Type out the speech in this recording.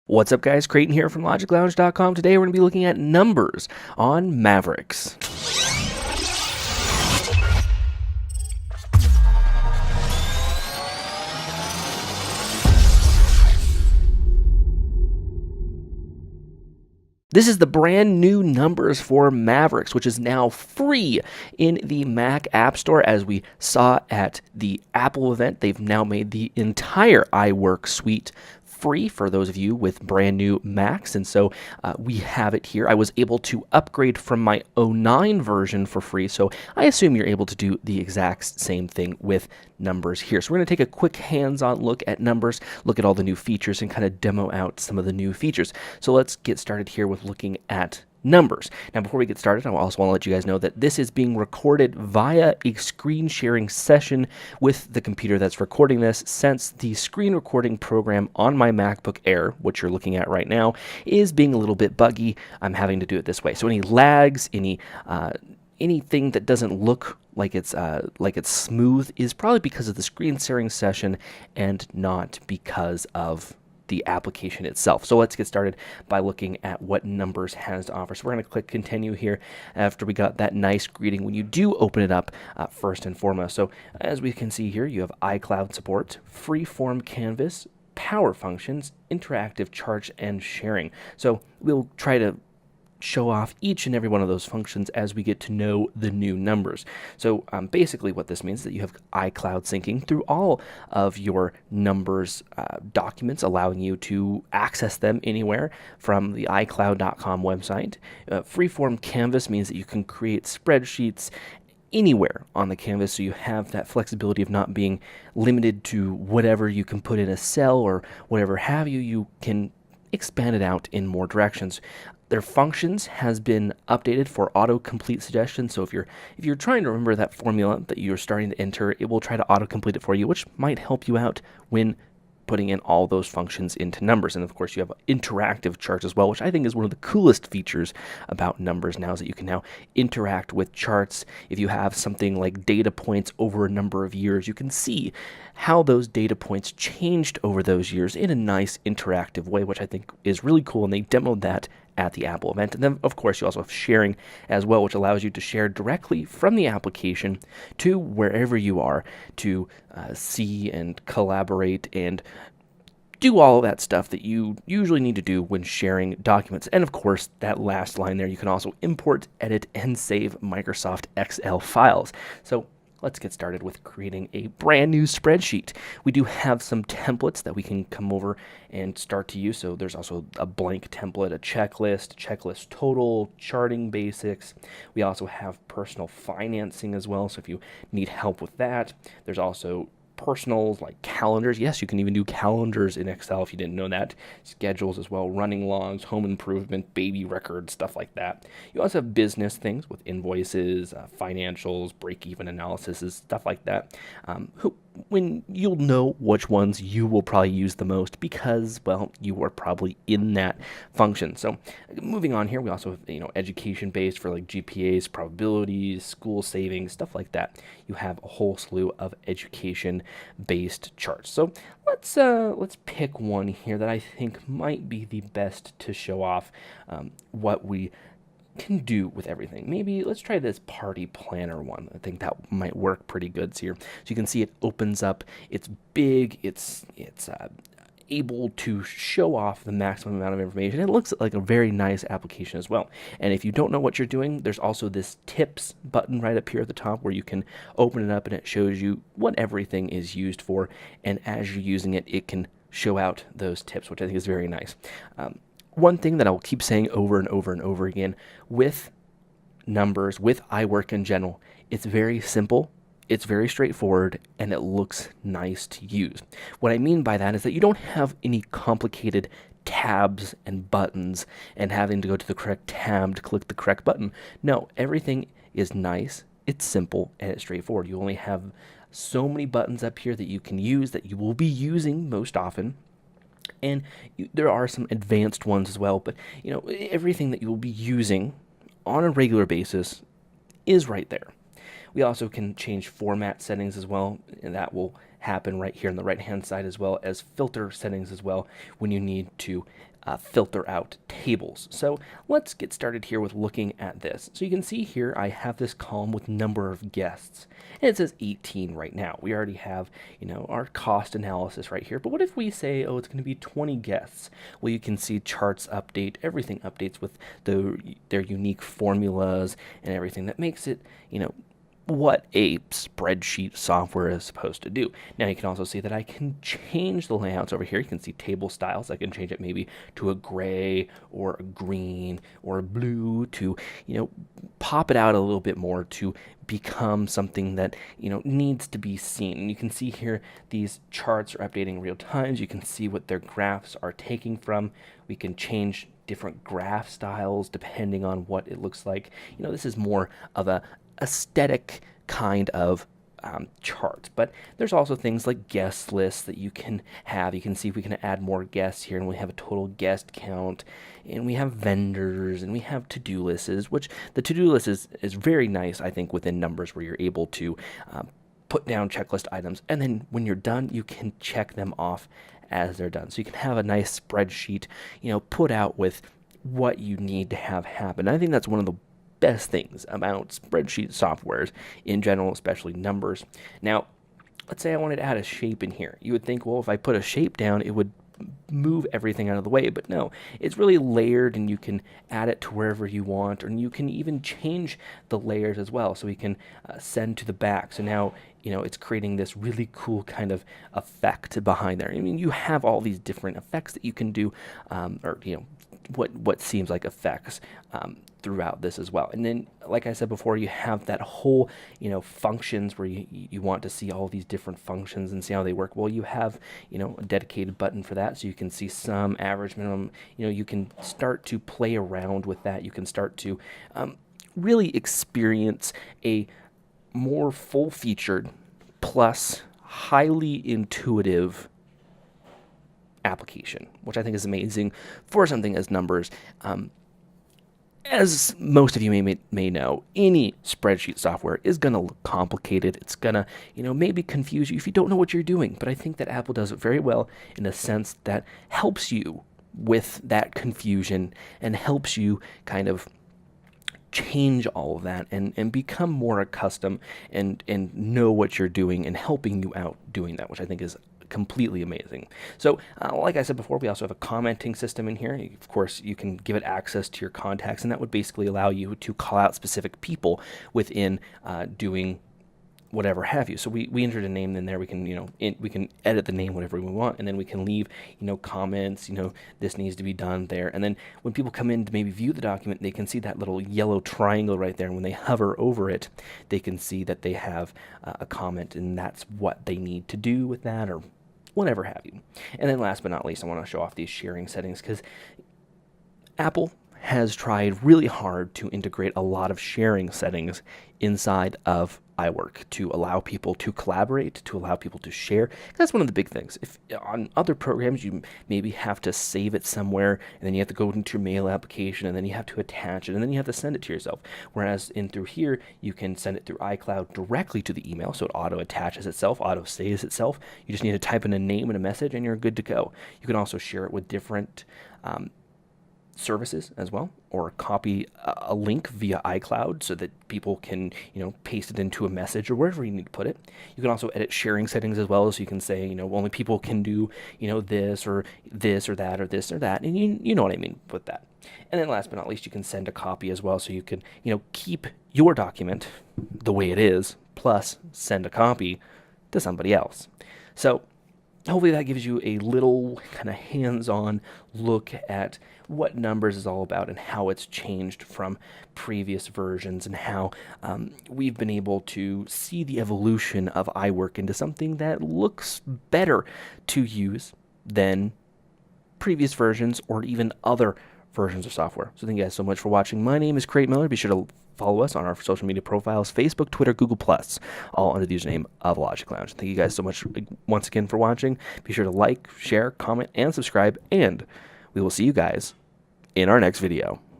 What's up, guys? Creighton here from LogicLounge.com. Today we're going to be looking at numbers on Mavericks. This is the brand new numbers for Mavericks, which is now free in the Mac App Store. As we saw at the Apple event, they've now made the entire iWork suite free for those of you with brand new Macs, and so we have it here. I was able to upgrade from my '09 version for free, so I assume you're able to do the exact same thing with numbers here. So we're going to take a quick hands-on look at numbers, look at all the new features, and kind of demo out some of the new features. So let's get started here with looking at numbers. Now, before we get started, I also want to let you guys know that this is being recorded via a screen sharing session with the computer that's recording this, since the screen recording program on my MacBook Air, which you're looking at right now, is being a little bit buggy. I'm having to do it this way. So any lags, anything that doesn't look like it's smooth is probably because of the screen sharing session and not because of the application itself. So let's get started by looking at what numbers has to offer. So we're going to click continue here after we got that nice greeting when you do open it up first and foremost. So as we can see here, you have iCloud support, freeform canvas, power functions, interactive charts, and sharing. So we'll try to show off each and every one of those functions as we get to know the new numbers. So basically what this means is that you have iCloud syncing through all of your numbers documents, allowing you to access them anywhere from the iCloud.com website. Freeform Canvas means that you can create spreadsheets anywhere on the canvas, so you have that flexibility of not being limited to whatever you can put in a cell or whatever have you. You can expand it out in more directions. Their functions has been updated for autocomplete suggestions. So if you're trying to remember that formula that you're starting to enter, it will try to autocomplete it for you, which might help you out when putting in all those functions into numbers. And of course, you have interactive charts as well, which I think is one of the coolest features about numbers now, is that you can now interact with charts. If you have something like data points over a number of years, you can see how those data points changed over those years in a nice interactive way, which I think is really cool. And they demoed that at the Apple event. And then, of course, you also have sharing as well, which allows you to share directly from the application to wherever you are to see and collaborate and do all of that stuff that you usually need to do when sharing documents. And of course, that last line there, you can also import, edit, and save Microsoft Excel files. So let's get started with creating a brand new spreadsheet. We do have some templates that we can come over and start to use. So there's also a blank template, a checklist total, charting basics. We also have personal financing as well. So if you need help with that, there's also personals like calendars. Yes, you can even do calendars in Excel if you didn't know that. Schedules as well, running logs, home improvement, baby records, stuff like that. You also have business things with invoices, financials, break-even analysis, stuff like that. When you'll know which ones you will probably use the most because, well, you are probably in that function. So moving on here, we also have, education-based for like GPAs, probabilities, school savings, stuff like that. You have a whole slew of education-based charts. So let's pick one here that I think might be the best to show off what we can do with everything. Maybe let's try this party planner one. I think that might work pretty good here. So you can see it opens up. It's big. It's able to show off the maximum amount of information. It looks like a very nice application as well. And if you don't know what you're doing, there's also this tips button right up here at the top where you can open it up and it shows you what everything is used for. And as you're using it, it can show out those tips, which I think is very nice. One thing that I will keep saying over and over and over again with numbers, with iWork in general, it's very simple, it's very straightforward, and it looks nice to use. What I mean by that is that you don't have any complicated tabs and buttons and having to go to the correct tab to click the correct button. No, everything is nice, it's simple, and it's straightforward. You only have so many buttons up here that you can use that you will be using most often. And there are some advanced ones as well, but everything that you will be using on a regular basis is right there. We also can change format settings as well, and that will happen right here on the right hand side, as well as filter settings as well when you need to filter out tables. So let's get started here with looking at this. So you can see here I have this column with number of guests, and it says 18 right now. We already have, our cost analysis right here. But what if we say, oh, it's going to be 20 guests? Well, you can see charts update, everything updates with their unique formulas and everything that makes it, what a spreadsheet software is supposed to do. Now you can also see that I can change the layouts over here. You can see table styles. I can change it maybe to a gray or a green or a blue to, pop it out a little bit more to become something that, needs to be seen. And you can see here these charts are updating real time. You can see what their graphs are taking from. We can change different graph styles depending on what it looks like. This is more of a aesthetic kind of chart, but there's also things like guest lists that you can have. You can see if we can add more guests here, and we have a total guest count, and we have vendors, and we have to-do lists, which the to-do list is very nice, I think, within Numbers, where you're able to put down checklist items, and then when you're done, you can check them off as they're done. So you can have a nice spreadsheet, put out with what you need to have happen. I think that's one of the best things about spreadsheet softwares in general, especially Numbers. Now, let's say I wanted to add a shape in here. You would think, well, if I put a shape down, it would move everything out of the way, but no, it's really layered, and you can add it to wherever you want, or you can even change the layers as well. So we can send to the back. So now, it's creating this really cool kind of effect behind there. I mean, you have all these different effects that you can do, or what seems like effects throughout this as well. And then, like I said before, you have that whole, functions where you want to see all these different functions and see how they work. Well, you have, a dedicated button for that, so you can see sum, average, minimum. You can start to play around with that. You can start to really experience a more full-featured plus highly intuitive application, which I think is amazing for something as Numbers. As most of you may know, any spreadsheet software is going to look complicated. It's going to, maybe confuse you if you don't know what you're doing. But I think that Apple does it very well in a sense that helps you with that confusion and helps you kind of change all of that and become more accustomed and know what you're doing and helping you out doing that, which I think is completely amazing. So like I said before, we also have a commenting system in here. Of course, you can give it access to your contacts, and that would basically allow you to call out specific people within doing whatever have you. So we entered a name in there. We can, we can edit the name whatever we want, and then we can leave, comments, this needs to be done there. And then when people come in to maybe view the document, they can see that little yellow triangle right there. And when they hover over it, they can see that they have a comment, and that's what they need to do with that, or whatever have you. And then last but not least, I want to show off these sharing settings, because Apple has tried really hard to integrate a lot of sharing settings inside of iWork to allow people to collaborate, to allow people to share. That's one of the big things. If on other programs you maybe have to save it somewhere, and then you have to go into your mail application, and then you have to attach it, and then you have to send it to yourself. Whereas through here, you can send it through iCloud directly to the email, so it auto attaches itself, auto saves itself. You just need to type in a name and a message, and you're good to go. You can also share it with different services as well, or copy a link via iCloud so that people can, paste it into a message or wherever you need to put it. You can also edit sharing settings as well, so you can say, only people can do, this or that or this or that, and you know what I mean with that. And then last but not least, you can send a copy as well, so you can, keep your document the way it is, plus send a copy to somebody else. So hopefully that gives you a little kind of hands-on look at what Numbers is all about and how it's changed from previous versions, and how we've been able to see the evolution of iWork into something that looks better to use than previous versions or even other versions of software. So thank you guys so much for watching. My name is Craig Miller. Be sure to follow us on our social media profiles, Facebook, Twitter, Google+, all under the username of Logic Lounge. Thank you guys so much once again for watching. Be sure to like, share, comment, and subscribe, and we will see you guys in our next video.